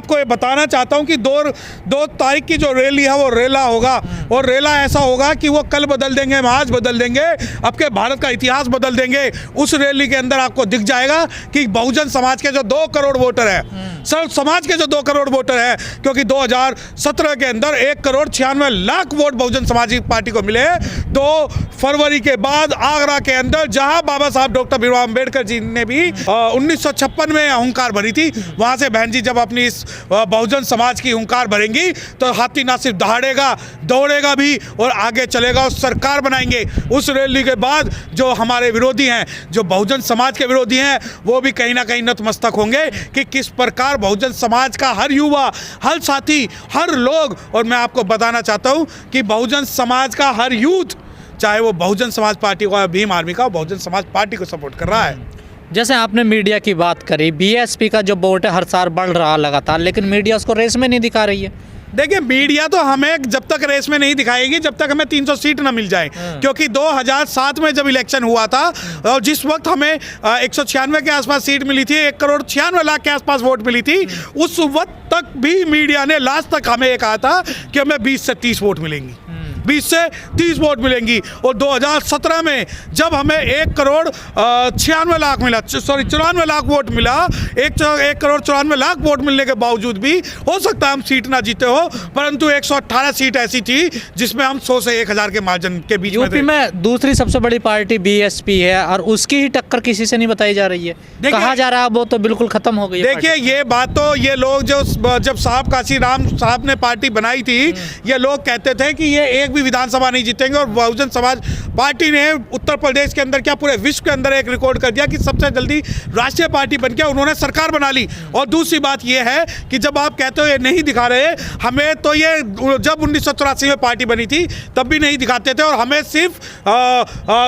आपको ये बताना चाहता हूँ कि दो तारीख की जो रैली है वो रेला होगा, और रेला ऐसा होगा कि वो कल बदल देंगे, हम आज बदल देंगे, आपके भारत का इतिहास बदल देंगे। उस रैली के अंदर आपको दिख जाएगा कि बहुजन समाज के जो 2 करोड़ वोटर है, सर्व समाज के जो 2 करोड़ वोटर है, क्योंकि 2017 के अंदर 1,96,00,000 वोट बहुजन समाज पार्टी को मिले। 2 फरवरी के बाद आगरा के अंदर जहां बाबा साहब डॉक्टर भीमराव अंबेडकर जी ने भी 1956 में हुंकार भरी थी, वहां से बहन जी जब अपनी इस बहुजन समाज की हुंकार भरेंगी तो हाथी ना सिर्फ दहाड़ेगा, दौड़ेगा भी और आगे चलेगा और सरकार बनाएंगे। उस रैली के बाद जो हमारे विरोधी हैं, जो बहुजन समाज के विरोधी हैं, वो भी कहीं ना कहीं नतमस्तक होंगे कि किस प्रकार बहुजन समाज का हर युवा, हर साथी, हर लोग, और मैं आपको बताना चाहता हूं कि बहुजन समाज का हर यूथ, चाहे वो बहुजन समाज पार्टी को, भीम आर्मी का, बहुजन समाज पार्टी को सपोर्ट कर रहा है। जैसे आपने मीडिया की बात करी, बीएसपी का जो वोट है हर साल बढ़ रहा लगातार, लेकिन मीडिया उसको रेस में नहीं दिखा रही है। देखिए, मीडिया तो हमें जब तक रेस में नहीं दिखाएगी जब तक हमें 300 सीट ना मिल जाए, क्योंकि 2007 में जब इलेक्शन हुआ था और जिस वक्त हमें 196 के आसपास सीट मिली थी, 1,96,00,000 के आसपास वोट मिली थी, उस वक्त तक भी मीडिया ने लास्ट तक हमें ये कहा था कि हमें 20 से 30 वोट मिलेंगी, 20 से 30 वोट मिलेंगी। और 2017 में जब हमें 1,96,00,000 मिला, सॉरी 94,00,000 वोट मिला, 1,94,00,000 वोट मिलने के बावजूद भी हो सकता है हम सीट ना जीते हो, परंतु 118 सीट ऐसी थी जिसमें हम 100 से 1,000 के मार्जिन के बीच में थे। यूपी में दूसरी सबसे बड़ी पार्टी बीएसपी है और उसकी ही टक्कर किसी से नहीं बताई जा रही है, कहा जा रहा है वो तो बिल्कुल खत्म हो गई है। देखिए, ये बात तो ये लोग जब साहब काशी राम साहब ने पार्टी बनाई थी, ये लोग कहते थे कि ये एक भी विधानसभा नहीं जीतेंगे, और बहुजन समाज पार्टी ने उत्तर प्रदेश के अंदर क्या पूरे विश्व के अंदर एक रिकॉर्ड कर दिया कि सबसे जल्दी राष्ट्रीय पार्टी बनकर उन्होंने सरकार बना ली। और दूसरी बात ये है कि जब आप कहते हो ये नहीं दिखा रहे हमें, तो ये जब 1984 में पार्टी बनी थी तब भी नहीं दिखाते थे, और हमें सिर्फ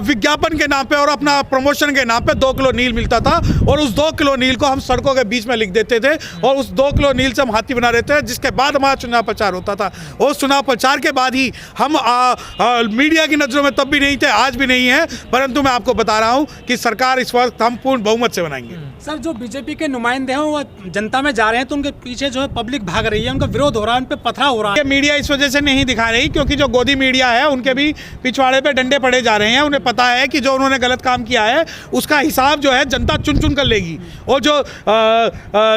विज्ञापन के नाम पे और अपना प्रमोशन के नाम पे 2 किलो नील मिलता था, और उस 2 किलो नील को हम सड़कों के बीच में लिख देते थे, और उस 2 किलो नील से हम हाथी बना देते थे, जिसके बाद हमारा चुनाव प्रचार होता था। और चुनाव प्रचार के बाद ही हम मीडिया की नज़रों में तब भी नहीं थे, आज भी नहीं है, परंतु मैं आपको बता रहा हूं कि सरकार इस वक्त हम पूर्ण बहुमत से बनाएंगे। सर, जो बीजेपी के नुमाइंदे हैं वो जनता में जा रहे हैं तो उनके पीछे जो है पब्लिक भाग रही है, उनका विरोध हो रहा है, उन पे पथराव हो रहा है। मीडिया इस वजह से नहीं दिखा रही क्योंकि जो गोदी मीडिया है उनके भी पिछवाड़े पे डंडे पड़े जा रहे हैं। उन्हें पता है कि जो उन्होंने गलत काम किया है उसका हिसाब जो है जनता चुन चुन कर लेगी। और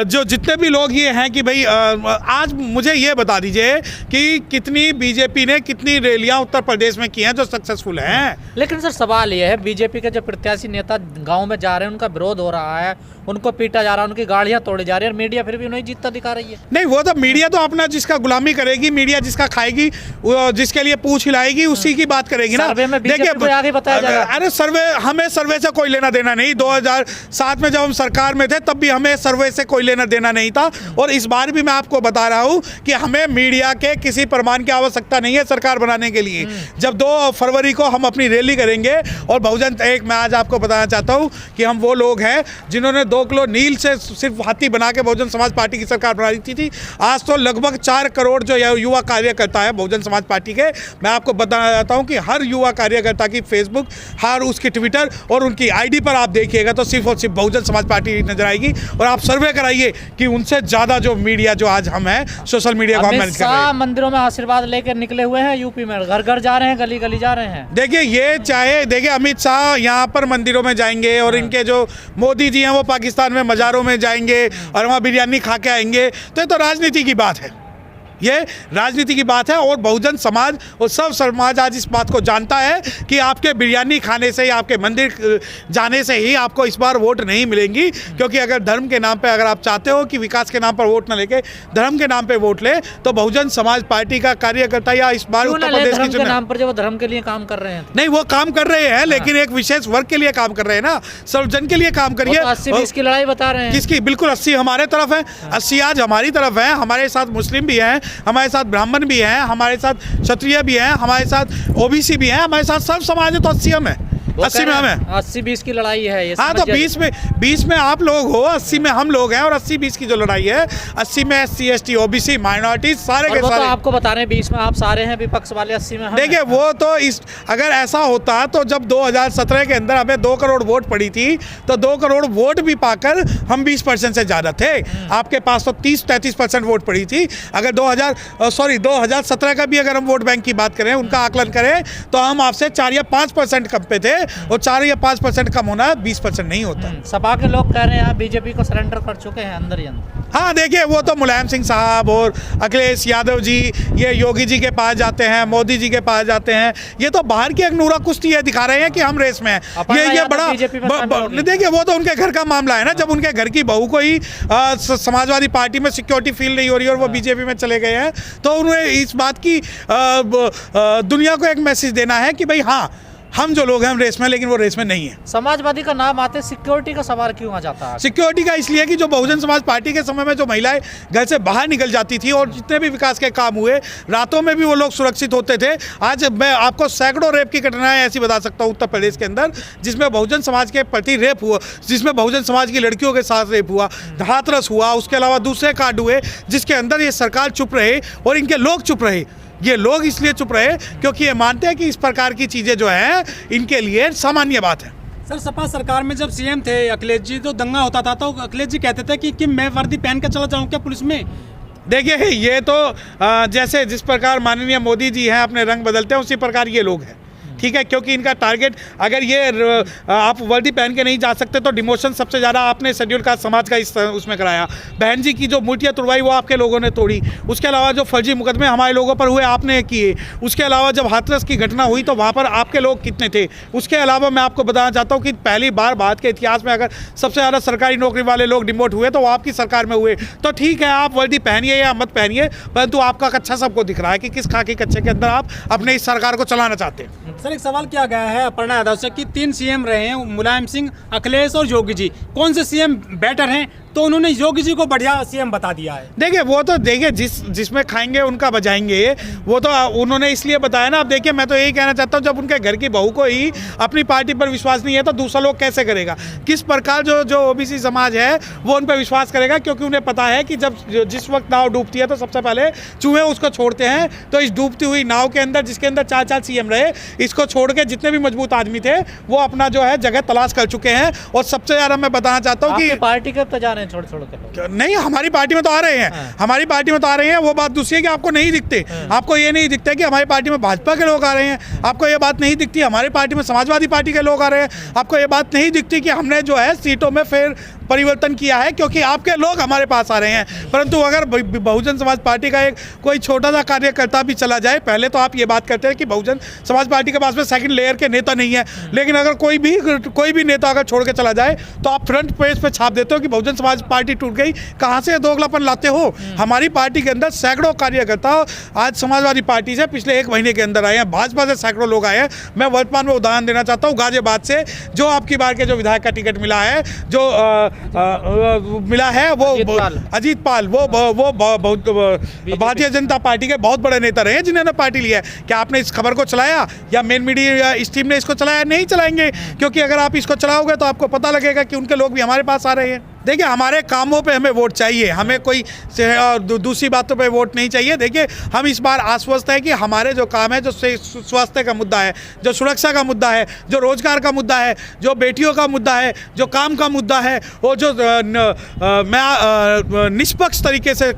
जो जितने भी लोग ये हैं कि भाई आज मुझे ये बता दीजिए कि कितनी बीजेपी ने कितनी रैलियां उत्तर प्रदेश में की हैं जो सक्सेसफुल हैं। लेकिन सर सवाल ये है, बीजेपी के जो प्रत्याशी नेता गांव में जा रहे हैं उनका विरोध हो रहा है, उनको पीटा जा रहा है, उनकी गाड़ियां तोड़ी जा रही है, और मीडिया फिर भी उन्हें जीतता दिखा रही है। नहीं, वो तो मीडिया तो अपना जिसका गुलामी करेगी, मीडिया जिसका खाएगी, जिसके लिए पूछ हिलाएगी उसी की बात करेगी ना। देखिए, आगे बताया जाएगा। अरे हमें सर्वे से कोई लेना देना नहीं। 2007 में जब हम सरकार में थे तब भी हमें सर्वे से कोई लेना देना नहीं था, और इस बार भी मैं आपको बता रहा हूं कि हमें मीडिया के किसी प्रमाण की आवश्यकता नहीं है सरकार बनाने के लिए। जब 2 फरवरी को हम अपनी रैली करेंगे, और बहुजन मैं आज आपको बताना चाहता हूं कि हम वो लोग हैं जिन्होंने 2 किलो नील से सिर्फ हाथी बना के बहुजन समाज पार्टी की सरकार बना दी थी। आज तो लगभग 4 करोड़ जो युवा कार्यकर्ता है बहुजन समाज पार्टी के, मैं आपको बताना चाहता हूं कि हर युवा कार्यकर्ता की फेसबुक, हर उसकी ट्विटर और उनकी आईडी पर आप देखिएगा तो सिर्फ और सिर्फ बहुजन समाज पार्टी नजर आएगी। और आप सर्वे कराइए कि उनसे ज्यादा जो मीडिया जो आज हम हैं सोशल मीडिया को हम मैनेज कर रहे हैं। मंदिरों में आशीर्वाद लेकर निकले हुए हैं, यूपी में घर घर जा रहे हैं, गली गली जा रहे हैं। देखिए अमित शाह यहाँ पर मंदिरों में जाएंगे, और इनके जो मोदी जी हैं वो पाकिस्तान में मज़ारों में जाएंगे और वहाँ बिरयानी खा के आएंगे, तो ये तो राजनीति की बात है, ये राजनीति की बात है। और बहुजन समाज और सब समाज आज इस बात को जानता है कि आपके बिरयानी खाने से या आपके मंदिर जाने से ही आपको इस बार वोट नहीं मिलेंगी, क्योंकि अगर धर्म के नाम पे, अगर आप चाहते हो कि विकास के नाम पर वोट ना लेके धर्म के नाम पे वोट ले, तो बहुजन समाज पार्टी का कार्यकर्ता या इस बार उत्तर प्रदेश के नाम पर जो धर्म के लिए काम कर रहे हैं, नहीं वो काम कर रहे हैं, लेकिन एक विशेष वर्ग के लिए काम कर रहे हैं ना, सर्वजन के लिए काम करिए। 80-20 की लड़ाई बता रहे हैं। किसकी? बिल्कुल 80 हमारे तरफ है, 80 आज हमारी तरफ है। हमारे साथ मुस्लिम भी हैं, हमारे साथ ब्राह्मण भी हैं, हमारे साथ क्षत्रिय भी हैं, हमारे साथ ओबीसी भी हैं, हमारे साथ सब समाज है, तो 80 हम है। 80 में हमें 80-20 की लड़ाई है ये। हाँ, तो 20 में आप लोग हो, 80 में हम लोग हैं, और 80-20 की जो लड़ाई है, 80 में SC ST OBC माइनॉरिटी सारे के सारे। तो आपको बता रहे हैं 20 में आप सारे हैं विपक्ष वाले, 80 में हम। देखिए वो तो अगर ऐसा होता तो जब 2017 के अंदर हमें 2 करोड़ वोट पड़ी थी, तो 2 करोड़ वोट भी पाकर हम 20% से ज़्यादा थे। आपके पास तो 30-33% वोट पड़ी थी। अगर 2017 का भी अगर हम वोट बैंक की बात करें, उनका आकलन करें, तो हम आपसे 4 या 5% कम पे थे, और 4 या 5% कम होना 20% नहीं होता। सपा के लोग कह रहे हैं बीजेपी को सरेंडर कर चुके हैं अंदर ही अंदर। हाँ, देखिए वो तो मुलायम सिंह साहब और अखिलेश यादव जी, ये योगी जी के पास जाते हैं, मोदी जी के पास जाते हैं, ये तो बाहर की एक नूरा कुश्ती है, दिखा रहे हैं कि हम रेस में हैं। ये बड़ा देखिए वो तो उनके घर का मामला है ना। जब उनके घर की बहू को ही समाजवादी पार्टी में सिक्योरिटी फील नहीं हो रही और वो बीजेपी में चले गए हैं, तो उन्हें इस बात की दुनिया को एक मैसेज देना है कि भाई हाँ, हम जो लोग हैं हम रेस में, लेकिन वो रेस में नहीं है। समाजवादी का नाम आते सिक्योरिटी का सवाल क्यों आ जाता है? सिक्योरिटी का इसलिए कि जो बहुजन समाज पार्टी के समय में जो महिलाएं घर से बाहर निकल जाती थी और जितने भी विकास के काम हुए, रातों में भी वो लोग सुरक्षित होते थे। आज मैं आपको सैकड़ों रेप की घटनाएं ऐसी बता सकता हूँ उत्तर प्रदेश के अंदर, जिसमें बहुजन समाज के प्रति रेप हुआ, जिसमें बहुजन समाज की लड़कियों के साथ रेप हुआ, हाथरस हुआ, उसके अलावा दूसरे कांड हुए, जिसके अंदर ये सरकार चुप रहे और इनके लोग चुप रहे। ये लोग इसलिए चुप रहे क्योंकि ये मानते हैं कि इस प्रकार की चीज़ें जो हैं इनके लिए सामान्य बात है। सर, सपा सरकार में जब CM थे अखिलेश जी, तो दंगा होता था, तो अखिलेश जी कहते थे कि मैं वर्दी पहन के चला जाऊँ क्या पुलिस में? देखिए ये तो जैसे जिस प्रकार माननीय मोदी जी हैं अपने रंग बदलते हैं, उसी प्रकार ये लोग हैं, ठीक है। क्योंकि इनका टारगेट, अगर ये आप वर्दी पहन के नहीं जा सकते तो डिमोशन सबसे ज़्यादा आपने शेड्यूल कास्ट समाज का उसमें कराया। बहन जी की जो मूर्तियाँ तोड़वाई वो आपके लोगों ने तोड़ी। उसके अलावा जो फर्जी मुकदमे हमारे लोगों पर हुए आपने किए। उसके अलावा जब हाथरस की घटना हुई तो वहाँ पर आपके लोग कितने थे। उसके अलावा मैं आपको बताना चाहता हूँ कि पहली बार भारत के इतिहास में अगर सबसे ज़्यादा सरकारी नौकरी वाले लोग डिमोट हुए तो वो आपकी सरकार में हुए। तो ठीक है, आप वर्दी पहनिए या मत पहनिए, परंतु आपका कच्चा सबको दिख रहा है कि किस खाकी कच्चे के अंदर आप अपने इस सरकार को चलाना चाहते हैं। सर, एक सवाल किया गया है अपर्णा यादव से कि 3 CM रहे हैं, मुलायम सिंह, अखिलेश और योगी जी, कौन से CM बेटर हैं? तो उन्होंने योगी जी को बढ़िया CM बता दिया है। देखिए वो तो देखिए जिसमें खाएंगे उनका बजाएंगे, वो तो उन्होंने इसलिए बताया ना। अब देखिए मैं तो यही कहना चाहता हूँ, जब उनके घर की बहू को ही अपनी पार्टी पर विश्वास नहीं है तो दूसरा लोग कैसे करेगा? किस प्रकार जो OBC समाज है वो उन पर विश्वास करेगा? क्योंकि उन्हें पता है कि जिस वक्त नाव डूबती है तो सबसे पहले चूहे उसको छोड़ते हैं। तो इस डूबती हुई नाव के अंदर, जिसके अंदर 4 CM रहे, इसको छोड़ के जितने भी मजबूत आदमी थे वो अपना जो है जगह तलाश कर चुके हैं। और सबसे ज़्यादा मैं बताना चाहता हूँ कि पार्टी कब तक जा रहे हैं छोड़ के? नहीं, हमारी पार्टी में तो आ रहे हैं, हमारी पार्टी में तो आ रहे हैं। वो बात दूसरी है कि आपको नहीं दिखते। आपको ये नहीं दिखता कि हमारी पार्टी में भाजपा के लोग आ रहे हैं। आपको ये बात नहीं दिखती हमारी पार्टी में समाजवादी पार्टी के लोग आ रहे हैं। आपको ये बात नहीं दिखती कि हमने जो है सीटों में फिर परिवर्तन किया है, क्योंकि आपके लोग हमारे पास आ रहे हैं। परंतु अगर बहुजन समाज पार्टी का एक कोई छोटा सा कार्यकर्ता भी चला जाए, पहले तो आप ये बात करते हैं कि बहुजन समाज पार्टी के पास में सेकंड लेयर के नेता नहीं है, लेकिन अगर कोई भी नेता अगर छोड़ के चला जाए तो आप फ्रंट पेज पे छाप देते हो कि बहुजन समाज पार्टी टूट गई। कहाँ से दोगलापन लाते हो? हमारी पार्टी के अंदर सैकड़ों कार्यकर्ता आज समाजवादी पार्टी से पिछले 1 महीने के अंदर आए हैं, भाजपा से सैकड़ों लोग आए हैं। मैं वर्तमान में उदाहरण देना चाहता हूँ, गाजियाबाद से जो आपकी बार के जो विधायक का टिकट मिला है, जो मिला है, वो अजीत पाल, वो भारतीय जनता पार्टी के बहुत बड़े नेता रहे हैं जिन्होंने पार्टी लिया है। क्या आपने इस खबर को चलाया या मेन मीडिया इस टीम ने इसको चलाया? नहीं चलाएंगे, क्योंकि अगर आप इसको चलाओगे तो आपको पता लगेगा कि उनके लोग भी हमारे पास आ रहे हैं। देखिए हमारे कामों पे हमें वोट चाहिए, हमें कोई दूसरी बातों पे वोट नहीं चाहिए। देखिए हम इस बार आश्वस्त है कि हमारे जो काम है, जो स्वास्थ्य का मुद्दा है, जो सुरक्षा का मुद्दा है, जो रोजगार का मुद्दा है, जो बेटियों का मुद्दा है, जो काम का मुद्दा है, और जो निष्पक्ष तरीके से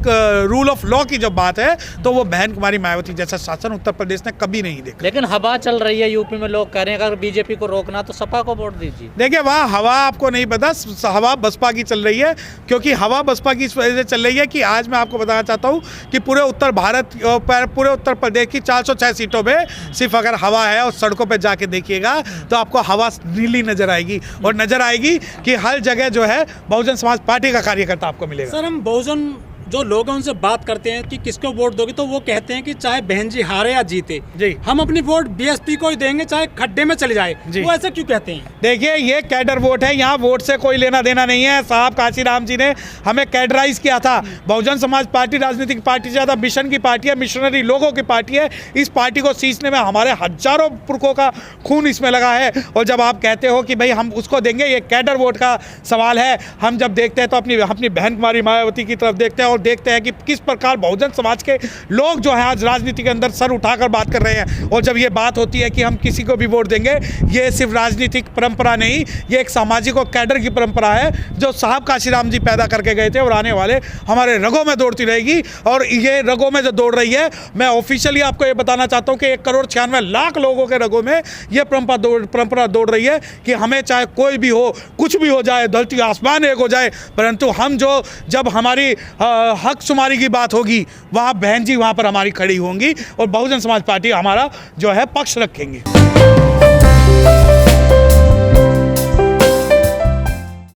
रूल ऑफ लॉ की जब बात है, तो वो बहन कुमारी मायावती जैसा शासन उत्तर प्रदेश ने कभी नहीं देखा। लेकिन हवा चल रही है यूपी में, लोग कह रहे हैं अगर बीजेपी को रोकना तो सपा को वोट दीजिए। देखिए वहाँ हवा आपको नहीं पता, हवा बसपा की चल रही है, क्योंकि हवा बसपा की इस वजह से चल रही है कि आज मैं आपको बताना चाहता हूँ कि पूरे उत्तर प्रदेश की 406 सीटों में सिर्फ अगर हवा है और सड़कों पे जाके देखिएगा तो आपको हवा नीली नजर आएगी, और नजर आएगी कि हर जगह जो है बहुजन समाज पार्टी का कार्यकर्ता आपको मिलेगा। सर, हम बहुजन जो लोग हैं उनसे बात करते हैं कि किसको वोट दोगे, तो वो कहते हैं कि चाहे बहन जी हारे या जीते जी, हम अपनी वोट बीएसपी को ही देंगे, चाहे खड्डे में चले जाए। जी। वो ऐसा क्यों कहते हैं? देखिए, ये कैडर वोट है, यहाँ वोट से कोई लेना देना नहीं है। साहब काशीराम जी ने हमें कैडराइज किया था। बहुजन समाज पार्टी राजनीतिक पार्टी से ज़्यादा मिशन की पार्टी है, मिशनरी लोगों की पार्टी है। इस पार्टी को सींचने में हमारे हजारों पुरखों का खून इसमें लगा है। और जब आप कहते हो कि भाई हम उसको देंगे, ये कैडर वोट का सवाल है। हम जब देखते हैं तो अपनी बहन कुमारी मायावती की तरफ देखते हैं और देखते हैं कि किस प्रकार बहुजन समाज के लोग जो है आज राजनीति के अंदर सर उठाकर बात कर रहे हैं। और जब ये बात होती है कि हम किसी को भी वोट देंगे, ये सिर्फ राजनीतिक परंपरा नहीं, ये एक सामाजिक और कैडर की परंपरा है जो साहब काशीराम जी पैदा करके गए थे और आने वाले हमारे रगों में दौड़ती रहेगी। और ये रगों में जो दौड़ रही है, मैं ऑफिशियली आपको ये बताना चाहता हूँ कि 1,96,00,000 लोगों के रगों में ये परंपरा दौड़ रही है कि हमें चाहे कोई भी हो, कुछ भी हो जाए, धरती आसमान एक हो जाए, परंतु हम जब हमारी हक शुमारी की बात होगी, वहाँ बहन जी वहाँ पर हमारी खड़ी होंगी और बहुजन समाज पार्टी हमारा जो है पक्ष रखेंगे।